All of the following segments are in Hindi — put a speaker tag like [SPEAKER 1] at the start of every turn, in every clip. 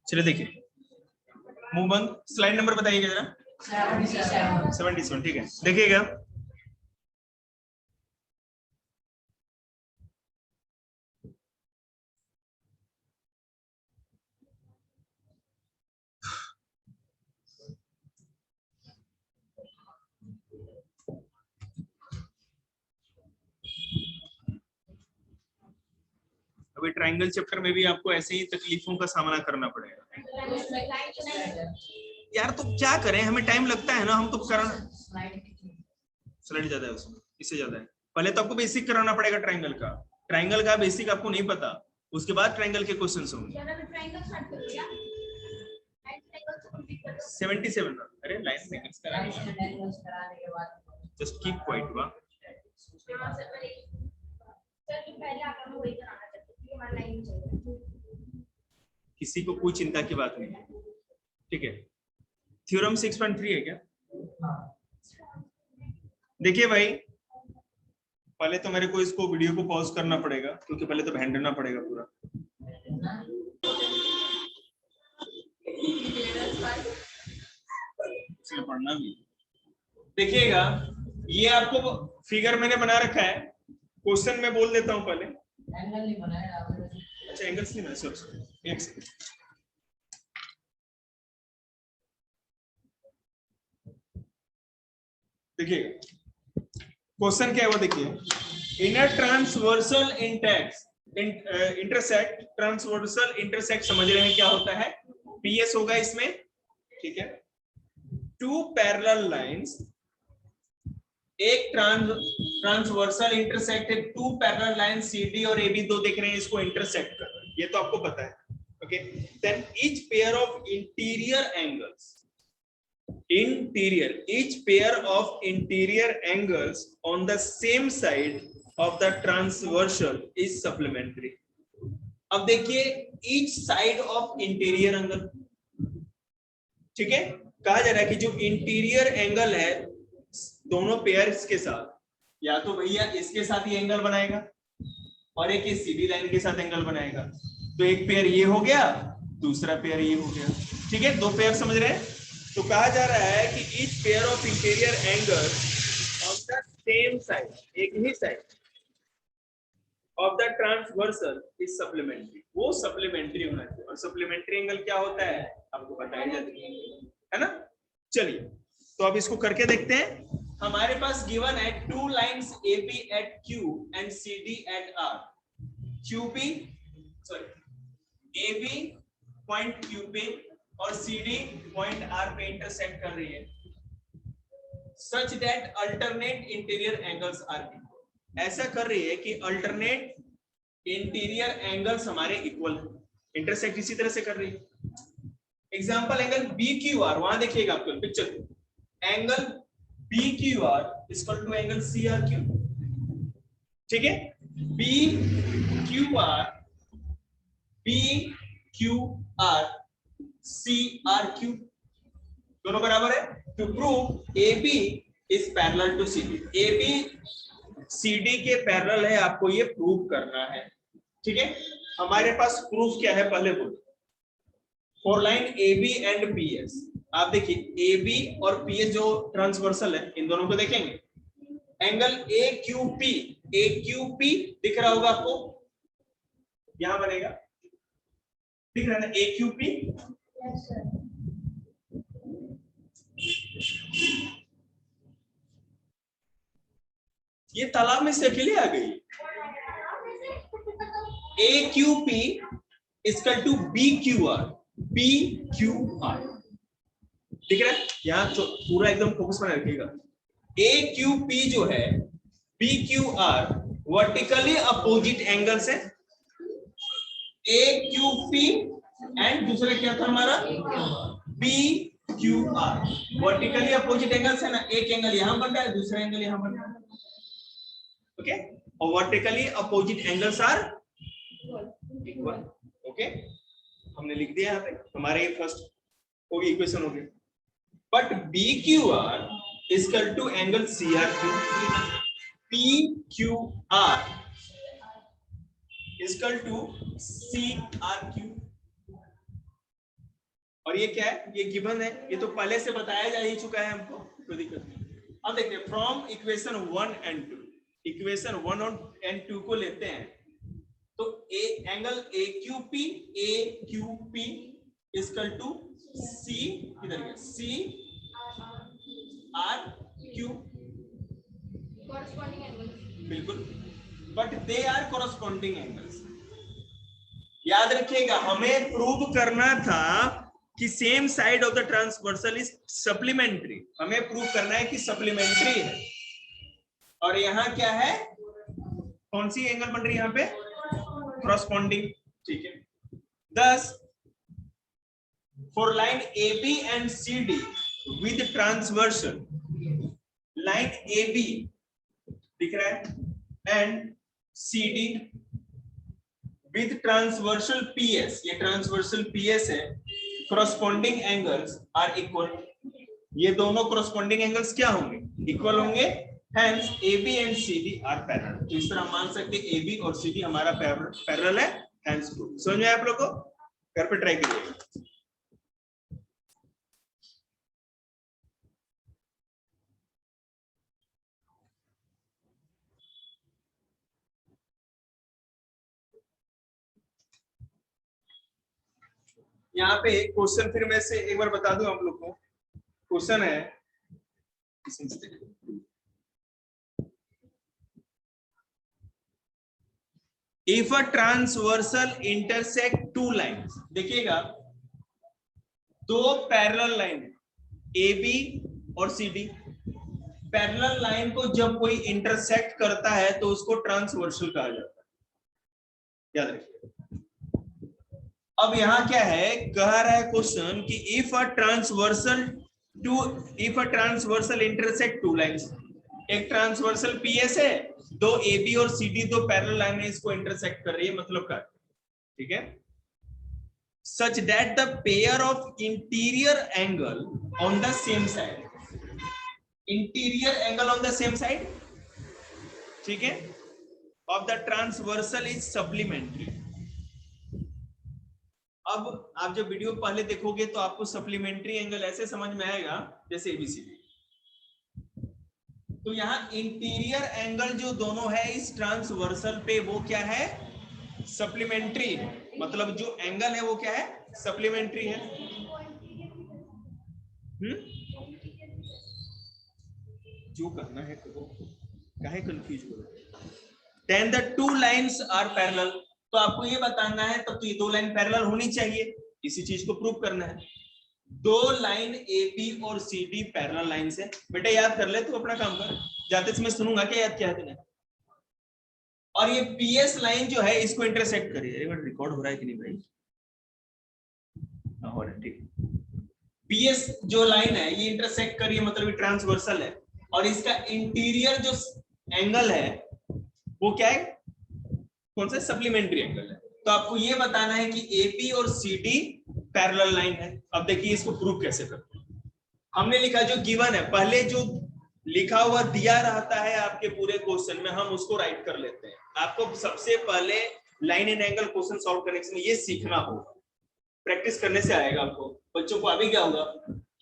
[SPEAKER 1] चलिए देखिए, मूव ऑन। स्लाइड नंबर बताइएगा जरा। 77। ठीक है, देखिएगा। अभी ट्रायंगल चैप्टर में भी आपको ऐसे ही तकलीफों का सामना करना पड़ेगा यार। तो क्या करें, हमें टाइम लगता है ना, हम तो कर स्लाइड ज्यादा है उसमें, इससे ज्यादा है। पहले तो आपको बेसिक कराना पड़ेगा ट्रायंगल का। ट्रायंगल का बेसिक आपको नहीं पता, उसके बाद ट्रायंगल के क्वेश्चंस होंगे। 77। अरे लाइन नेक्स्ट कराने के बाद जस्ट कीप क्वाइट। वाह, किसी को कोई चिंता की बात नहीं है, ठीक है। थ्योरम 6.3 है क्या? देखिए भाई, पहले तो मेरे को इसको वीडियो को पॉज करना पड़ेगा, क्योंकि पहले तो भेंडना पड़ेगा पूरा। पढ़ना भी देखिएगा। ये आपको फिगर मैंने बना रखा है, क्वेश्चन में बोल देता हूं पहले। एंगल नहीं बनाया। अच्छा, एंगल्स नहीं बनाया, सॉरी, एक सेकंड। देखिए क्वेश्चन क्या है वो देखिए। In a transversal intersect, transversal intersect समझ रहे हैं क्या होता है? पीएस होगा इसमें, ठीक है। टू पैरेलल लाइंस, एक ट्रांसवर्सल इंटरसेक्ट है, टू पैरेलल लाइन सीडी और एबी दो देख रहे हैं, इसको इंटरसेक्ट कर रहे हैं, ये तो आपको पता है। Okay, then each pair of interior angles, each pair of interior angles on the same side of the transversal is supplementary. अब देखिए, each side of interior angle, ठीक है। कहा जा रहा है कि जो इंटीरियर एंगल है दोनों पेयर्स के साथ, या तो भैया इसके साथ ही एंगल बनाएगा और एक इस सीधी लाइन के साथ एंगल बनाएगा। तो एक पेयर ये हो गया, दूसरा पेयर ये हो गया, ठीक है। दो पेयर समझ रहे हैं। तो कहा जा रहा है कि each pair of interior angle of the same side, एक ही side of the transversal is supplementary, वो सप्लीमेंट्री होना चाहिए। और सप्लीमेंट्री एंगल क्या होता है आपको बताया जाता है ना। चलिए, तो अब इसको करके देखते हैं। हमारे पास गिवन है two lines AB at Q and CD at R। QP sorry AB point Q पे और CD पॉइंट R पे इंटरसेक्ट कर रही है, such that alternate interior angles are equal. ऐसा कर रही है कि अल्टरनेट इंटीरियर एंगल्स हमारे इक्वल है, इंटरसेक्ट इसी तरह से कर रही है। एग्जांपल एंगल BQR, वहां देखिएगा आपको picture, angle BQR equal to angle CRQ, ठीक है। BQR CRQ दोनों बराबर है। To prove AB is parallel to CD, AB CD के पैरेलल है, आपको ये प्रूव करना है, ठीक है। हमारे पास प्रूफ क्या है पहले बोलो। For line AB and PS, आप देखिए AB और PS जो ट्रांसवर्सल है, इन दोनों को देखेंगे। एंगल AQP दिख रहा होगा आपको, यहां बनेगा, दिख रहा है ना AQP। yes, sir. ये तालाब में से अकेले आ गई। AQP equal to BQR, BQR दिख रहा है यहाँ, तो पूरा एकदम फोकस में रखिएगा। AQP जो है BQR वर्टिकली अपोजिट एंगल्स है। AQP एंड दूसरा क्या था हमारा BQR, वर्टिकली अपोजिट एंगल्स है ना। एक एंगल यहां बन रहा है, दूसरा एंगल यहां बन रहा है, ओके। और vertically opposite angles are equal, okay. हमने लिख दिया यहाँ पे, हमारे ये फर्स्ट होगी इक्वेशन हो गई। But BQR equal to angle CRQ, PQR equal to C R Q. और ये क्या है, ये गिवन है, ये तो पहले से बताया जा ही चुका है हमको, कोई दिक्कत नहीं। अब देखिए फ्रॉम इक्वेशन 1 एंड 2, इक्वेशन 1 और एंड 2 को लेते हैं तो A angle A Q P equal to C, किधर गया, सी आर क्यू, बिल्कुल, but they are corresponding angles. याद रखिएगा हमें प्रूव करना था कि same side of the transversal is supplementary, हमें प्रूव करना है कि सप्लीमेंट्री है। और यहां क्या है, कौन सी एंगल बन रही है यहां पे, कोरस्पॉन्डिंग, ठीक है। Thus for line A B and C D with transversal, line A B दिख रहा है and C D with transversal PS, ये ट्रांसवर्सल पीएस है, corresponding angles are equal, ये दोनों corresponding angles क्या होंगे, इक्वल होंगे, hence AB and CD are parallel। तो इस तरह हम मान सकते हैं AB और CD हमारा पैरेलल है, hence proof। समझ में आया आप लोगों को, घर पे ट्राई करिएगा। यहाँ पे क्वेश्चन फिर मैं से एक बार बता दूं आप लोग को, क्वेश्चन है if a transversal intersect two lines, देखिएगा दो पैरेलल लाइन है ए बी और सी डी, पैरेलल लाइन को जब कोई इंटरसेक्ट करता है तो उसको ट्रांसवर्सल कहा जाता है, याद रखिए। अब यहां क्या है, कह रहा है क्वेश्चन कि if a transversal intersect two lines, एक ट्रांसवर्सल पीएस है, दो ए बी और सी डी दो पैरेलल लाइन इसको इंटरसेक्ट कर रही है, मतलब का, ठीक है, such that the pair of interior angle on the same side, interior angle on the same side, ठीक है, of the transversal is supplementary. अब आप जब वीडियो पहले देखोगे तो आपको सप्लीमेंट्री एंगल ऐसे समझ में आएगा जैसे एबीसीडी। तो यहाँ इंटीरियर एंगल जो दोनों है इस ट्रांसवर्सल पे वो क्या है, सप्लीमेंट्री है, मतलब जो एंगल है वो क्या है, सप्लीमेंट्री है। जो करना है तो काहे कंफ्यूज हो रहे हैं। Then the two lines are parallel, तो आपको ये बताना है तब तो ये दो लाइन पैरेलल होनी चाहिए, इसी चीज को प्रूव करना है। दो लाइन ए बी और सी डी पैरेलल लाइंस है, बेटा याद कर ले, तू अपना काम कर, जाते समय सुनूंगा क्या याद किया है तूने। और ये पीएस लाइन जो है इसको इंटरसेक्ट करिए, एक बार रिकॉर्ड हो रहा है कि नहीं भाई, हो रहा है, ठीक। पीएस जो लाइन है ये इंटरसेक्ट करिए, मतलब ये ट्रांसवर्सल है, और इसका इंटीरियर जो एंगल है वो क्या है, कौन सा, सप्लीमेंट्री एंगल है। तो आपको ये बताना है कि एबी और सीडी पैरेलल लाइन है। अब देखिए इसको प्रूव कैसे करते हैं। हमने लिखा जो गिवन है, पहले जो लिखा हुआ दिया रहता है आपके पूरे क्वेश्चन में, हम उसको राइट कर लेते हैं। आपको सबसे पहले line and angle question solve करने के लिए ये सीखना होगा, प्रैक्टिस करने से आएगा आपको। बच्चों को अभी क्या होगा,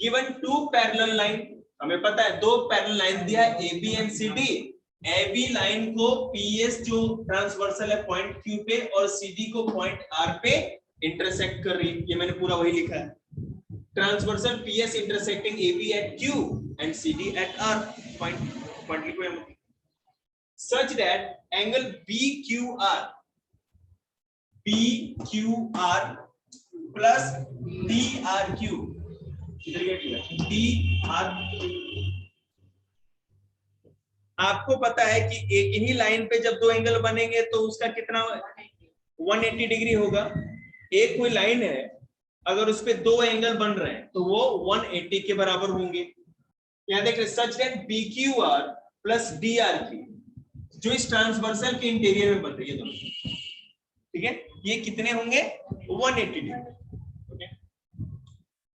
[SPEAKER 1] गिवन टू पैरेलल लाइन, हमें पता है दो पैरेलल लाइन दिया है A B and C D. A B line को पीएस जो ट्रांसवर्सल है पॉइंट क्यू पे और सीडी को पॉइंट आर पे इंटरसेक्ट कर रही है, ये मैंने पूरा वही लिखा है। Transversal PS intersecting A B at Q and CD at R, point लिखो such that angle B Q R plus D R Q, D R, आपको पता है कि एक ही लाइन पे जब दो एंगल बनेंगे तो उसका कितना 180 डिग्री होगा। एक कोई लाइन है अगर उस पे दो एंगल बन रहे हैं तो वो 180 के बराबर होंगे। यहां देख रहे such that B Q R plus D R Q जो इस ट्रांसवर्सल के इंटीरियर में बन रही है दोनों, ठीक है, ये कितने होंगे 180 degree.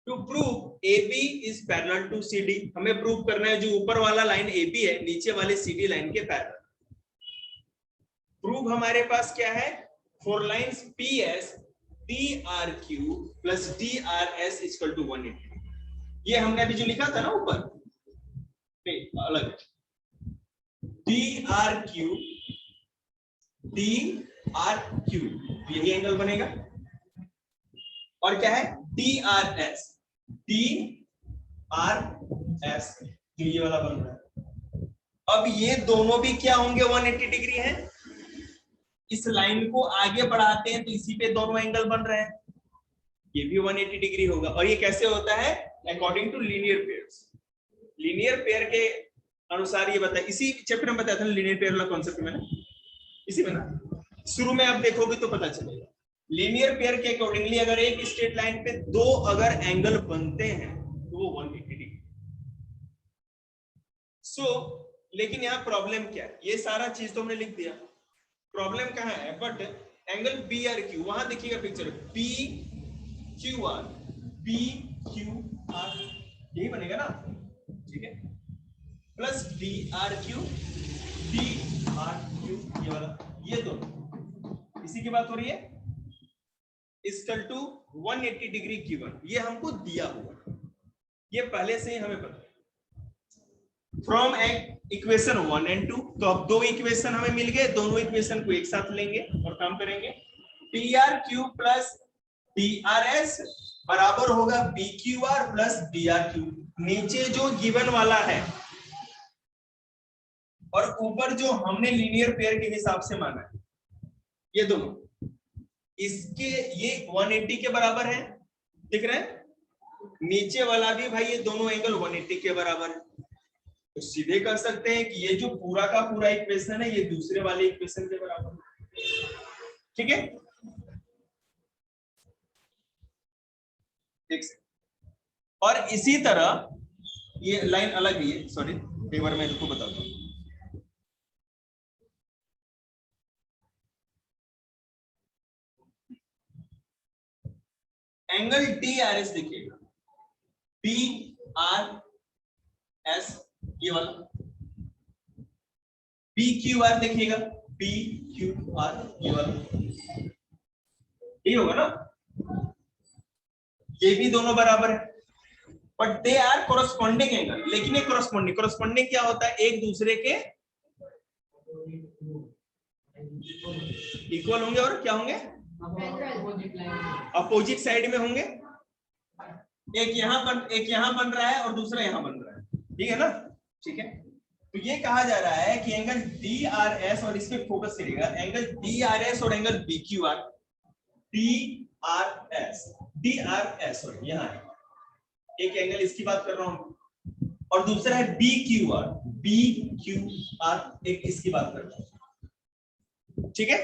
[SPEAKER 1] To prove AB is parallel to CD, हमें प्रूव करना है जो ऊपर वाला लाइन AB है नीचे वाले CD लाइन के पैरेलल। प्रूव हमारे पास क्या है, for lines PS DRQ plus DRS equal to 180। ये हमने अभी जो लिखा था ना ऊपर, अलग DRQ यही एंगल बनेगा, और क्या है DRS जो ये वाला बन रहा है। अब ये दोनों भी क्या होंगे 180 डिग्री है। इस लाइन को आगे बढ़ाते हैं तो इसी पे दोनों एंगल बन रहे हैं, ये भी 180 डिग्री होगा। और ये कैसे होता है, according to linear pairs. Linear pair के अनुसार ये बताया, इसी चैप्टर में बताया था लीनियर पेयर वाला कॉन्सेप्ट मैंने, इसी में ना शुरू में आप देखोगे तो पता चलेगा। लीनियर पेयर के अकॉर्डिंगली अगर एक स्ट्रेट लाइन पे दो अगर एंगल बनते हैं तो वो 180 डिग्री। लेकिन यहाँ प्रॉब्लम क्या है, ये सारा चीज तो हमने लिख दिया, प्रॉब्लम कहाँ है, बट एंगल BRQ वहां देखिएगा पिक्चर PQR यही बनेगा ना, ठीक है, प्लस DRQ ये वाला, ये दोनों इसी की बात हो रही है, इक्वल टू 180 डिग्री गिवन। ये हमको दिया हुआ, ये पहले से ही हमें पता है फ्रॉम इक्वेशन 1 एंड 2। तो अब दो इक्वेशन हमें मिल गए, दोनों इक्वेशन को एक साथ लेंगे और काम करेंगे। PRQ प्लस DRS बराबर होगा PQR प्लस DRQ, नीचे जो गिवन वाला है और ऊपर जो हमने लीनियर पेयर के हिसाब से माना है, ये दोनों इसके ये 180 के बराबर है, दिख रहा है, नीचे वाला भी भाई ये दोनों एंगल 180 के बराबर है। तो सीधे कर सकते हैं कि ये जो पूरा का पूरा इक्वेशन है ये दूसरे वाले इक्वेशन के बराबर है, ठीक है। और इसी तरह ये लाइन अलग ही है, सॉरी एक बार मैं इनको बताता हूँ। एंगल DRS देखिएगा, DRS ये वाला, PQR देखिएगा, PQR ये वाला, ये होगा ना, ये भी दोनों बराबर है, but they are corresponding angle. लेकिन ये कोरस्पॉन्डिंग क्या होता है, एक दूसरे के इक्वल होंगे और क्या होंगे, अपोजिट साइड में होंगे। एक यहाँ बन रहा है और दूसरा यहाँ बन रहा है, ठीक है ना, ठीक है। तो ये कहा जा रहा है कि एंगल DRS, और इस पे फोकस करिएगा, एंगल DRS और एंगल BQR, DRS और यहाँ है एक एंगल, इसकी बात कर रहा हूं, और दूसरा है BQR एक इसकी बात कर रहा हूं, ठीक है।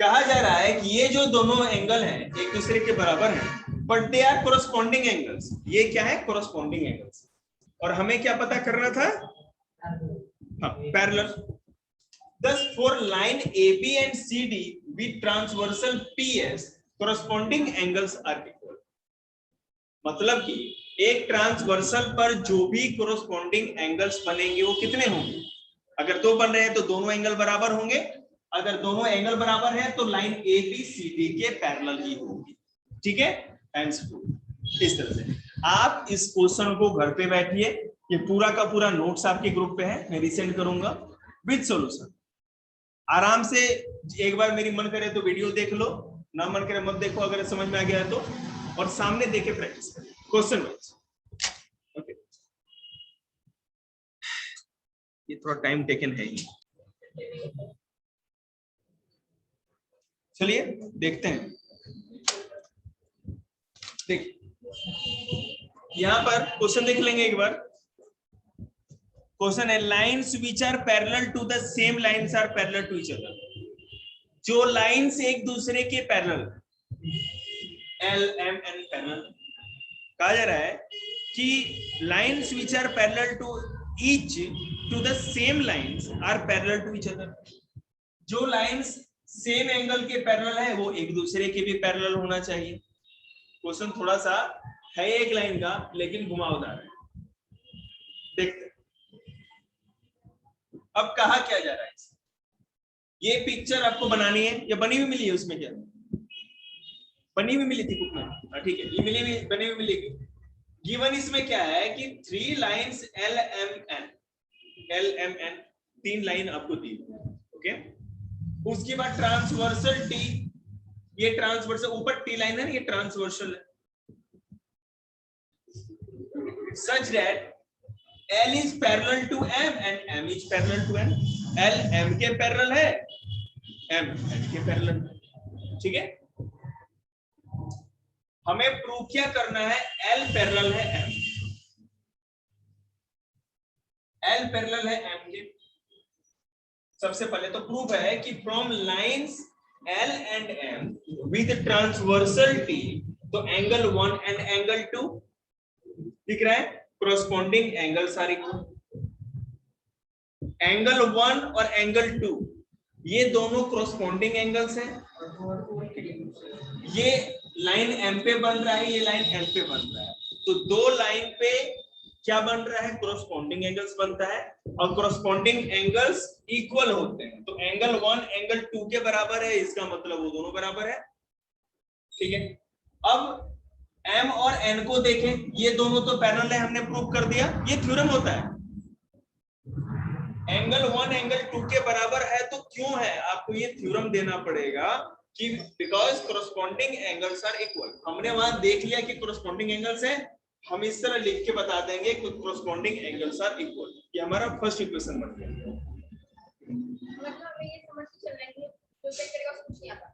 [SPEAKER 1] कहा जा रहा है कि ये जो दोनों एंगल हैं एक दूसरे के बराबर हैं, but they are corresponding angles. ये क्या है, कोरस्पॉन्डिंग एंगल्स। और हमें क्या पता करना था, parallel. Thus, for line AB and CD with transversal PS, corresponding angles are equal. मतलब कि एक ट्रांसवर्सल पर जो भी कोरस्पॉन्डिंग एंगल्स बनेंगे वो कितने होंगे, अगर दो बन रहे हैं तो दोनों एंगल बराबर होंगे, अगर दोनों एंगल बराबर है तो लाइन ABCD के पैरेलल ही होगी, ठीक है। इस तरह से आप इस क्वेश्चन को घर पे बैठिए, ये पूरा का पूरा नोट्स आपके ग्रुप पे है, मैं रिसेंड करूंगा विद सॉल्यूशन। आराम से एक बार मेरी मन करे तो वीडियो देख लो, ना मन करे मत देखो, अगर समझ में आ गया है तो, और सामने देखे प्रैक्टिस करें क्वेश्चन वाइज। ओके, ये थोड़ा टाइम टेकन है ही। चलिए देखते हैं। देख यहां पर क्वेश्चन देख लेंगे एक बार। क्वेश्चन है lines which are parallel to the same lines are parallel to each other. जो लाइन्स एक दूसरे के पैरेलल, LMN पैरेलल, कहा जा रहा है कि lines which are parallel to each to the same lines are parallel to each other. जो लाइन्स सेम एंगल के पैरेलल है वो एक दूसरे के भी पैरेलल होना चाहिए। क्वेश्चन थोड़ा सा है एक लाइन का लेकिन घुमावदार है, देखते अब कहा क्या जा रहा है। ये पिक्चर आपको बनानी है या बनी हुई मिली है, उसमें क्या बनी हुई मिली थी बुक में? हाँ ठीक है, ये बनी हुई मिलेगी। गिवन इसमें क्या है कि 3 लाइंस LMN 3 लाइन आपको दी, ओके। उसके बाद ट्रांसवर्सल T, ये ट्रांसवर्सल ऊपर T लाइन है, ये ट्रांसवर्सल है, such that L is parallel to M and M is parallel to N। L M के पैरेलल है, M N के पैरेलल है, ठीक है। हमें प्रूव क्या करना है? L पैरेलल है M, L पैरेलल है M के। सबसे पहले तो प्रूफ है कि from lines L and M with transversal T, तो एंगल 1 एंड एंगल 2 दिख रहा है, corresponding angles are equal। Angle 1 और एंगल 2 ये दोनों corresponding angles हैं। ये लाइन M पे बन रहा है, ये लाइन N पे बन रहा है, तो दो लाइन पे क्या बन रहा है? corresponding angles बनता है, और corresponding angles इक्वल होते हैं, तो एंगल 1 एंगल 2 के बराबर है, इसका मतलब वो दोनों बराबर है, ठीक है। अब M और N को देखें, ये दोनों तो पैरेलल है, हमने प्रूव कर दिया, ये थ्योरम होता है। एंगल 1 एंगल 2 के बराबर है, तो क्यों है? आपको ये थ्योरम देना पड़ेगा कि because corresponding angles are equal। हमने वहां देख लिया कि corresponding angles है, हम इस तरह लिख के बता देंगे कि corresponding angles are equal। ये हमारा फर्स्ट इक्वेशन बन गया।
[SPEAKER 2] मतलब हमें ये समझ के चलना है कि जो चेक करेगा उसको कुछ नहीं आता।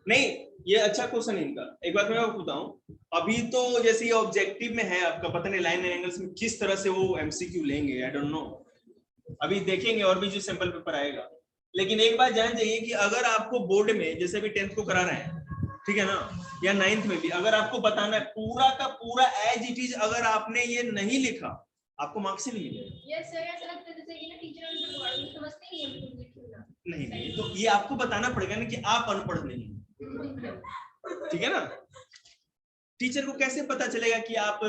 [SPEAKER 1] नहीं, ये अच्छा क्वेश्चन है इनका। एक बात मैं आपको बताऊं, अभी तो जैसे ये ऑब्जेक्टिव में है आपका, पता नहीं लाइन एंड एंगल्स में किस तरह से वो एमसीक्यू लेंगे, आई डोंट नो, अभी देखेंगे और भी जो सैंपल पेपर आएगा। लेकिन एक बात जान जाइए कि अगर आपको बोर्ड में जैसे भी 10th को कराना है, ठीक है ना, या 9th में भी अगर आपको बताना है पूरा का पूरा एज इट इज, अगर आपने ये नहीं लिखा आपको मार्क्स ही नहीं मिलेगा।
[SPEAKER 2] यस सर, ऐसा लगता है जैसे कि ना टीचर हमसे पढ़ा रहे समझते ही नहीं हम लिखना।
[SPEAKER 1] नहीं, तो ये आपको बताना पड़ेगा ना कि आप अनपढ़ नहीं, ठीक है ना। टीचर को कैसे पता चलेगा कि आप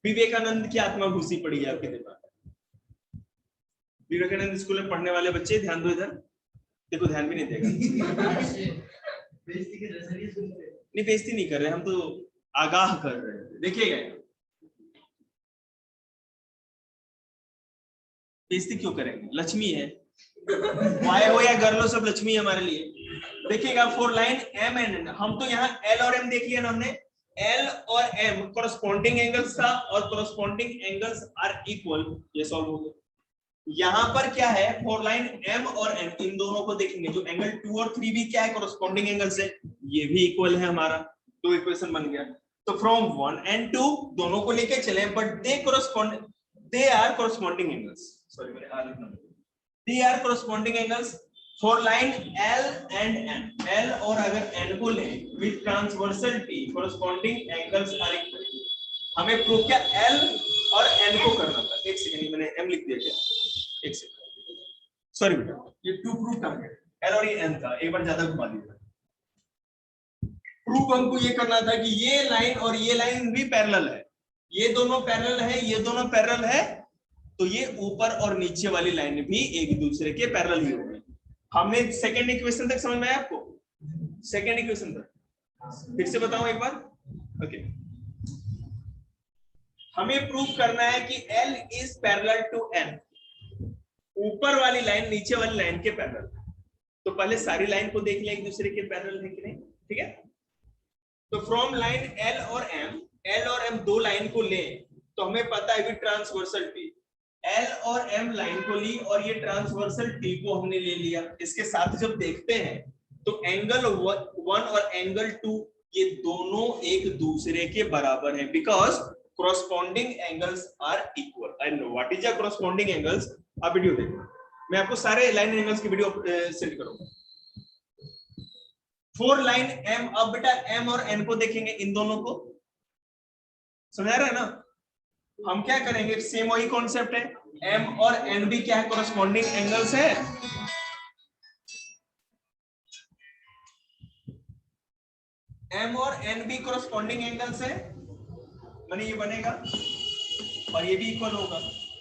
[SPEAKER 1] विवेकानंद की आत्मा घुसी पड़ी है आपके दिमाग में? विवेकानंद स्कूल में पढ़ने वाले बच्चे ध्यान दो इधर, देखो ध्यान भी नहीं देगा। नहीं, बेइज्जती नहीं कर रहे, हम तो आगाह कर रहे हैं। देखिएगा, बेइज्जती क्यों करेंगे? लक्ष्मी है, बॉय हो या गर्ल हो, सब लक्ष्मी है हमारे लिए। देखिएगा for line M and N, हम तो यहाँ L और M देख लिया ना हमने, L और M corresponding angles था और corresponding angles are equal, ये सॉल्व हो गया। यहाँ पर क्या है? फॉर लाइन M और N, इन दोनों को देखेंगे, जो एंगल 2 और 3 भी क्या है? corresponding angles है, ये भी इक्वल है हमारा, तो इक्वेशन बन गया। तो फ्रॉम 1 and 2 दोनों को लेके चले, but they are corresponding angles, sorry मैंने R लिखना, they are corresponding angles for line L and N। L और अगर N को लें with transversal T, corresponding angles are equal। हमें प्रूफ क्या L और N को करना था। एक सेकंड, मैंने M लिख दिया क्या? एक सेकंड, सॉरी बेटा, ये टू प्रूफ था, L और ये N था, एक बार ज्यादा घुमा दिया। प्रूफ हमको ये करना था कि ये लाइन और ये लाइन भी पैरेलल है, ये दोनों पैरेलल है, ये दोनों पैरेलल है, तो ये ऊपर और नीचे वाली लाइन भी एक दूसरे के पैरेलल ही होंगे। हमने सेकंड इक्वेशन तक समझ में आया आपको? सेकंड इक्वेशन तक फिर से बताऊं एक बार, ओके। हमें प्रूव करना है कि L is parallel to N, ऊपर वाली लाइन नीचे वाली लाइन के पैरेलल। तो पहले सारी लाइन को देख ले एक दूसरे के पैरेलल है कि नहीं, ठीक है। तो फ्रॉम लाइन L और M, L और M दो लाइन को ले, तो हमें पता है कि ट्रांसवर्सल T, L और M लाइन को ली और ये ट्रांसवर्सल T को हमने ले लिया। इसके साथ जब देखते हैं तो एंगल 1 और एंगल 2 ये दोनों एक दूसरे के बराबर है, because corresponding angles are equal। I know what is a corresponding angles। आप वीडियो देखो, मैं आपको सारे लाइन एंगल्स की वीडियो सेंड करूंगा। फोर लाइन M, अब बेटा M और N को देखेंगे, इन दोनों को समझा रहे हैं ना। हम क्या करेंगे, सेम वही कॉन्सेप्ट है, M और N भी क्या है? corresponding angles है। M और N भी corresponding angles है, माने ये बनेगा और ये भी इक्वल होगा।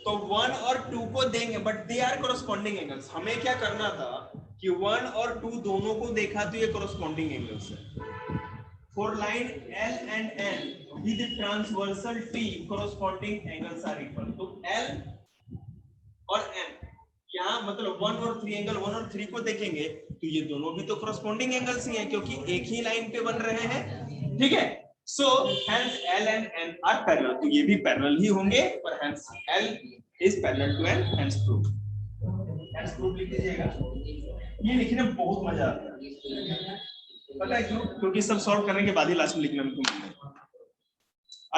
[SPEAKER 1] तो 1 और 2 को देंगे but they are corresponding angles. हमें क्या करना था कि 1 और 2 दोनों को देखा तो ये कॉरस्पॉन्डिंग एंगल्स है। For line L and N with transversal T corresponding angles are equal। तो L और N यहाँ मतलब 1 और 3 एंगल 1 और 3 को देखेंगे तो ये दोनों भी तो corresponding एंगल्स ही हैं क्योंकि एक ही लाइन पे बन रहे हैं। ठीक है, so hence L and N are parallel। तो ये भी पैरेलल ही होंगे और hence L is parallel to N, hence proof। hence proof लिख दीजिएगा। ये लिखने में बहुत मजा आता है, पता है क्यों? क्योंकि सब सॉल्व करने के बाद ही लास्ट में लिखना हमको मिलता है।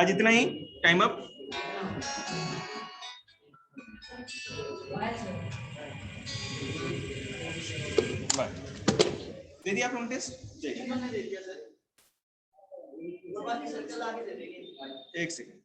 [SPEAKER 1] आज इतना ही, टाइम अप। दे दिया आपने टेस्ट? एक सेकंड।